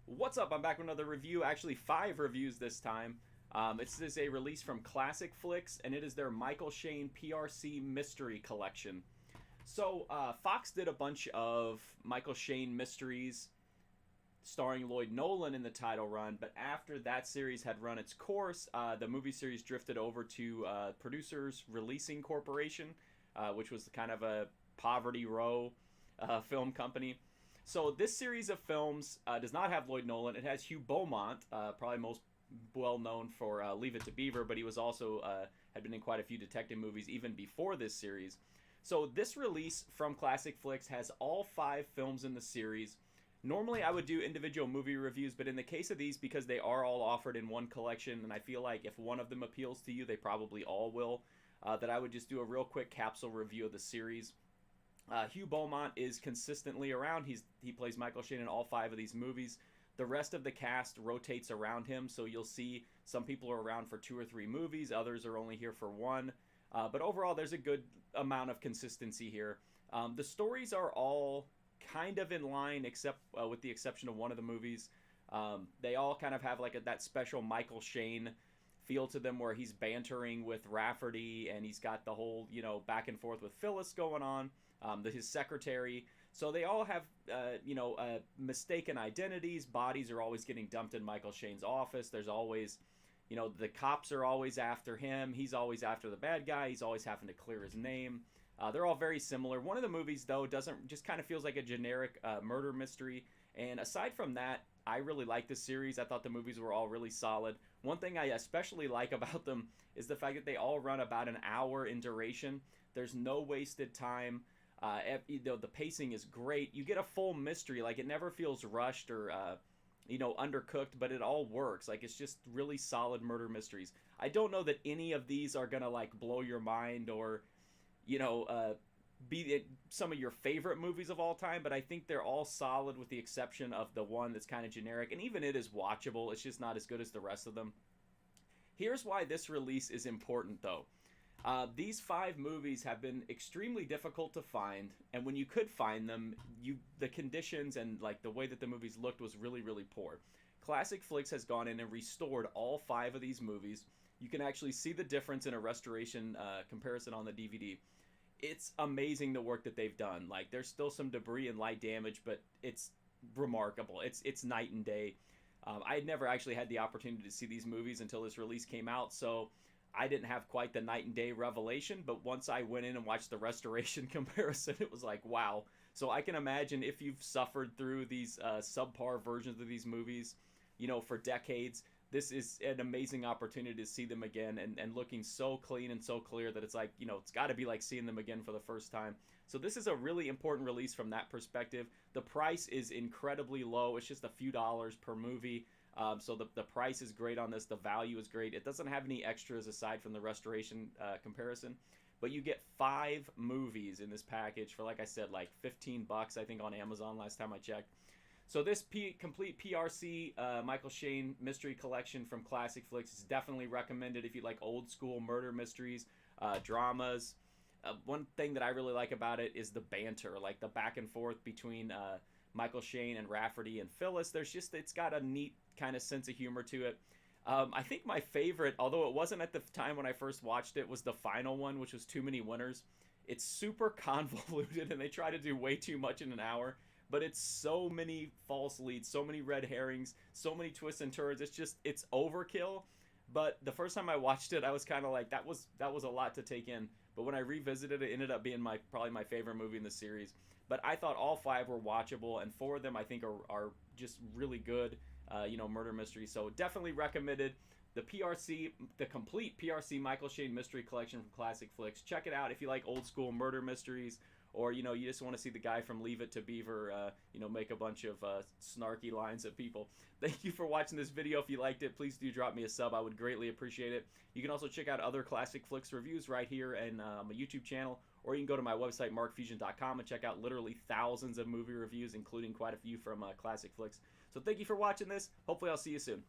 What's up? I'm back with another review, actually 5 reviews this time. This is a release from ClassicFlix, and it is their Michael Shayne PRC Mystery Collection. So, Fox did a bunch of Michael Shayne mysteries starring Lloyd Nolan in the title run, but after that series had run its course, the movie series drifted over to Producers Releasing Corporation, which was kind of a Poverty Row film company. So this series of films does not have Lloyd Nolan. It has Hugh Beaumont, probably most well known for Leave It to Beaver, but he was also had been in quite a few detective movies even before this series. So this release from ClassicFlix has all 5 films in the series. Normally I would do individual movie reviews, but in the case of these, because they are all offered in one collection, and I feel like if one of them appeals to you, they probably all will, that I would just do a real quick capsule review of the series. Hugh Beaumont is consistently around. He plays Michael Shayne in all 5 of these movies. The rest of the cast rotates around him, so you'll see some people are around for 2 or 3 movies, others are only here for 1. But overall, there's a good amount of consistency here. The stories are all kind of in line, except with the exception of one of the movies. They all kind of have like that special Michael Shayne feel to them, where he's bantering with Rafferty, and he's got the whole back and forth with Phyllis going on, his secretary. So they all have mistaken identities. Bodies are always getting dumped in Michael Shayne's office. There's always the cops are always after him. He's always after the bad guy. He's always having to clear his name. They're all very similar. One of the movies, though, doesn't just kind of feels like a generic murder mystery. And aside from that, I really like this series. I thought the movies were all really solid. One thing I especially like about them is the fact that they all run about an hour in duration. There's no wasted time. The pacing is great. You get a full mystery. Like, it never feels rushed or undercooked, but it all works. Like, it's just really solid murder mysteries. I don't know that any of these are gonna like blow your mind or be some of your favorite movies of all time, but I think they're all solid with the exception of the one that's kind of generic, and even it is watchable. It's just not as good as the rest of them. Here's why this release is important, though. These 5 movies have been extremely difficult to find, and when you could find them, the conditions and like the way that the movies looked was really, really poor. ClassicFlix has gone in and restored all 5 of these movies. You can actually see the difference in a restoration comparison on the DVD. It's amazing the work that they've done. Like, there's still some debris and light damage, but it's remarkable. It's night and day. I had never actually had the opportunity to see these movies until this release came out, so I didn't have quite the night and day revelation, but once I went in and watched the restoration comparison, it was like, wow. So I can imagine if you've suffered through these subpar versions of these movies, for decades, this is an amazing opportunity to see them again and looking so clean and so clear that it's like, it's got to be like seeing them again for the first time. So this is a really important release from that perspective. The price is incredibly low. It's just a few dollars per movie. So the price is great on this. The value is great. It doesn't have any extras aside from the restoration comparison. But you get 5 movies in this package for, like I said, like $15, I think, on Amazon last time I checked. So this complete PRC Michael Shayne mystery collection from ClassicFlix is definitely recommended if you like old school murder mysteries, dramas. One thing that I really like about it is the banter, like the back and forth between Michael Shayne and Rafferty and Phyllis. It's got a neat kind of sense of humor to it. I think my favorite, although it wasn't at the time when I first watched it, was the final one, which was Too Many Winners. It's super convoluted, and they try to do way too much in an hour. But it's so many false leads, so many red herrings, so many twists and turns. It's overkill. But the first time I watched it, I was kind of like, that was a lot to take in. But when I revisited it, it ended up being probably my favorite movie in the series. But I thought all 5 were watchable, and 4 of them I think are just really good, murder mysteries. So definitely recommended. The complete PRC Michael Shayne mystery collection from ClassicFlix. Check it out if you like old school murder mysteries, or you just want to see the guy from Leave It to Beaver make a bunch of snarky lines at people. Thank you for watching this video. If you liked it, please do drop me a sub. I would greatly appreciate it. You can also check out other ClassicFlix reviews right here and my YouTube channel, or you can go to my website markfusion.com and check out literally thousands of movie reviews, including quite a few from ClassicFlix. So thank you for watching this. Hopefully I'll see you soon.